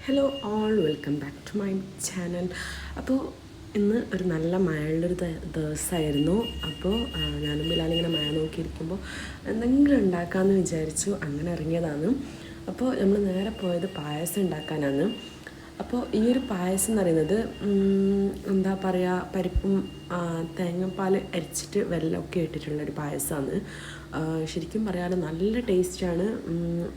Hello all, welcome back to my channel. അപ്പോൾ ഇന്ന് ഒരു നല്ല മഴയുള്ളൊരു ദിവസമായിരുന്നു. അപ്പോൾ ഞാനും ബിലാലിങ്ങനെ മഴ നോക്കിയിരിക്കുമ്പോൾ എന്തെങ്കിലും ഉണ്ടാക്കാമെന്ന് വിചാരിച്ചു. അങ്ങനെ ഇറങ്ങിയതാണ്. അപ്പോൾ നമ്മൾ നേരെ പോയത് പായസം ഉണ്ടാക്കാനാണ്. അപ്പോൾ ഈ ഒരു പായസം എന്ന് പറയുന്നത് എന്താ പറയുക, പരിപ്പും തേങ്ങാപ്പാൽ അരിച്ചിട്ട് വെല്ലമൊക്കെ ഇട്ടിട്ടുള്ളൊരു പായസമാണ്. ശരിക്കും പറയാതെ നല്ല ടേസ്റ്റാണ്.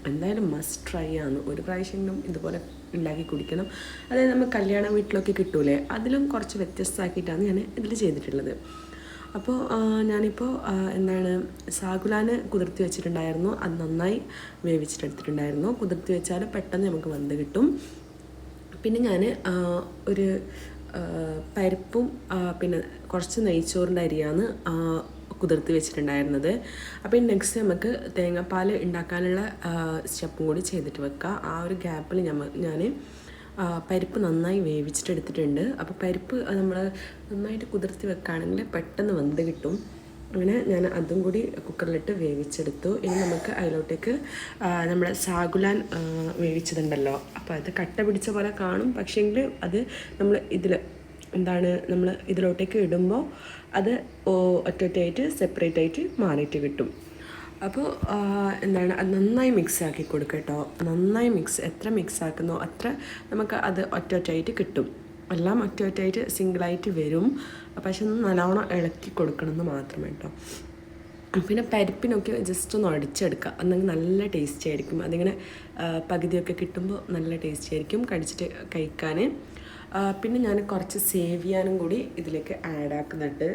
എന്തായാലും മസ്റ്റ് ട്രൈ ആണ്. ഒരു പ്രാവശ്യമെങ്കിലും ഇതുപോലെ ഉണ്ടാക്കി കുടിക്കണം. അതായത് നമ്മൾ കല്യാണ വീട്ടിലൊക്കെ കിട്ടൂലേ, അതിലും കുറച്ച് വ്യത്യസ്തമാക്കിയിട്ടാണ് ഞാൻ ഇതിൽ ചെയ്തിട്ടുള്ളത്. അപ്പോൾ ഞാനിപ്പോൾ സാഗുലാന് കുതിർത്തി വെച്ചിട്ടുണ്ടായിരുന്നു. അത് നന്നായി വേവിച്ചിട്ടെടുത്തിട്ടുണ്ടായിരുന്നു. കുതിർത്തി വെച്ചാൽ പെട്ടെന്ന് നമുക്ക് വെന്ത് കിട്ടും. പിന്നെ ഞാൻ ഒരു പരിപ്പും പിന്നെ കുറച്ച് നെയ്ച്ചോറിൻ്റെ അരിയാണ് കുതിർത്ത് വെച്ചിട്ടുണ്ടായിരുന്നത്. അപ്പോൾ നെക്സ്റ്റ് നമുക്ക് തേങ്ങാപ്പാൽ ഉണ്ടാക്കാനുള്ള സ്റ്റെപ്പും കൂടി ചെയ്തിട്ട് വെക്കാം. ആ ഒരു ഗ്യാപ്പിൽ ഞാൻ പരിപ്പ് നന്നായി വേവിച്ചിട്ടെടുത്തിട്ടുണ്ട്. അപ്പോൾ പരിപ്പ് നമ്മൾ നന്നായിട്ട് കുതിർത്തി വെക്കുകയാണെങ്കിൽ പെട്ടെന്ന് വെന്ത് കിട്ടും. അങ്ങനെ ഞാൻ അതും കൂടി കുക്കറിലിട്ട് വേവിച്ചെടുത്തു. ഇനി നമുക്ക് അതിലോട്ടേക്ക് നമ്മുടെ സാഗുലാൻ വേവിച്ചതുണ്ടല്ലോ, അപ്പോൾ അത് കട്ട പിടിച്ച പോലെ കാണും. പക്ഷേങ്കിൽ അത് നമ്മൾ നമ്മൾ ഇതിലോട്ടേക്ക് ഇടുമ്പോൾ അത് ഒറ്റയായിട്ട് സെപ്പറേറ്റ് ആയിട്ട് മാറിയിട്ട് കിട്ടും. അപ്പോൾ അത് നന്നായി മിക്സ് ആക്കി കൊടുക്കുക കേട്ടോ. നന്നായി എത്ര മിക്സ് ആക്കുന്നോ അത്ര നമുക്ക് അത് ഒറ്റയായിട്ട് കിട്ടും. എല്ലാം ഒറ്റയായിട്ട് സിംഗിളായിട്ട് വരും. പക്ഷെ ഒന്ന് നല്ലോണം ഇളക്കി കൊടുക്കണമെന്ന് മാത്രം കേട്ടോ. പിന്നെ പരിപ്പിനൊക്കെ ജസ്റ്റ് ഒന്ന് അടിച്ചെടുക്കുക, എന്നെങ്കിൽ നല്ല ടേസ്റ്റി ആയിരിക്കും. അതിങ്ങനെ പകുതിയൊക്കെ കിട്ടുമ്പോൾ നല്ല ടേസ്റ്റി ആയിരിക്കും കടിച്ചിട്ട് കഴിക്കാൻ. പിന്നെ ഞാൻ കുറച്ച് സേവിയാനും കൂടി ഇതിലേക്ക് ആഡ് ആക്കുന്നുണ്ട്.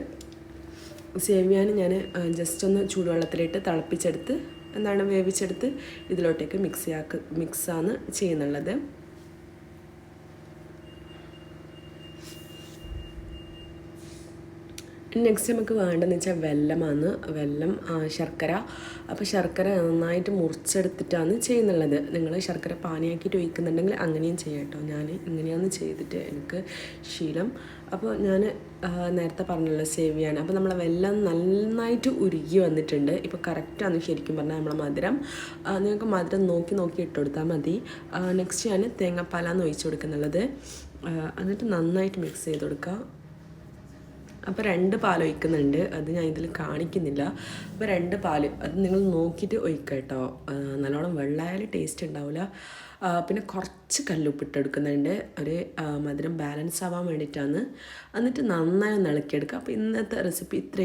സേവിയാനും ഞാൻ ജസ്റ്റ് ഒന്ന് ചൂടുവെള്ളത്തിലിട്ട് തിളപ്പിച്ചെടുത്ത് വേവിച്ചെടുത്ത് ഇതിലോട്ടേക്ക് മിക്സാണ് ചെയ്യുന്നുള്ളത്. നെക്സ്റ്റ് നമുക്ക് വേണ്ടതെന്ന് വെച്ചാൽ വെല്ലം, ശർക്കര. അപ്പോൾ ശർക്കര നന്നായിട്ട് മുറിച്ചെടുത്തിട്ടാണ് ചെയ്യുന്നുള്ളത്. നിങ്ങൾ ശർക്കര പാനിയാക്കിയിട്ട് ഒഴിക്കുന്നുണ്ടെങ്കിൽ അങ്ങനെയും ചെയ്യാം കേട്ടോ. ഞാൻ ഇങ്ങനെയാണ് ചെയ്തിട്ട് എനിക്ക് ശീലം. അപ്പോൾ ഞാൻ നേരത്തെ പറഞ്ഞല്ലോ സേവിയാണ്. അപ്പോൾ നമ്മളെ വെല്ലം നന്നായിട്ട് ഉരുകി വന്നിട്ടുണ്ട്. ഇപ്പോൾ കറക്റ്റാണ് ശരിക്കും പറഞ്ഞാൽ നമ്മളെ മധുരം. നിങ്ങൾക്ക് മധുരം നോക്കി ഇട്ട് കൊടുത്താൽ മതി. നെക്സ്റ്റ് ഞാൻ തേങ്ങാപ്പാലാണ് ഒഴിച്ച് കൊടുക്കുന്നുള്ളത്. എന്നിട്ട് നന്നായിട്ട് മിക്സ് ചെയ്ത് കൊടുക്കുക. അപ്പോൾ 2 പാൽ ഒഴിക്കുന്നുണ്ട്. അത് ഞാൻ ഇതിൽ കാണിക്കുന്നില്ല. അപ്പോൾ 2 പാൽ അത് നിങ്ങൾ നോക്കിയിട്ട് ഒഴിക്കുക കേട്ടോ. നല്ലോണം വെള്ളമായാലും ടേസ്റ്റ് ഉണ്ടാവില്ല. പിന്നെ കുറച്ച് കല്ലുപ്പിട്ട് എടുക്കുന്നുണ്ട്, ഒരു മധുരം ബാലൻസ് ആവാൻ വേണ്ടിയിട്ടാണ്. എന്നിട്ട് നന്നായി ഒന്ന് ഇളക്കിയെടുക്കുക. അപ്പോൾ ഇന്നത്തെ റെസിപ്പി ഇത്രയും.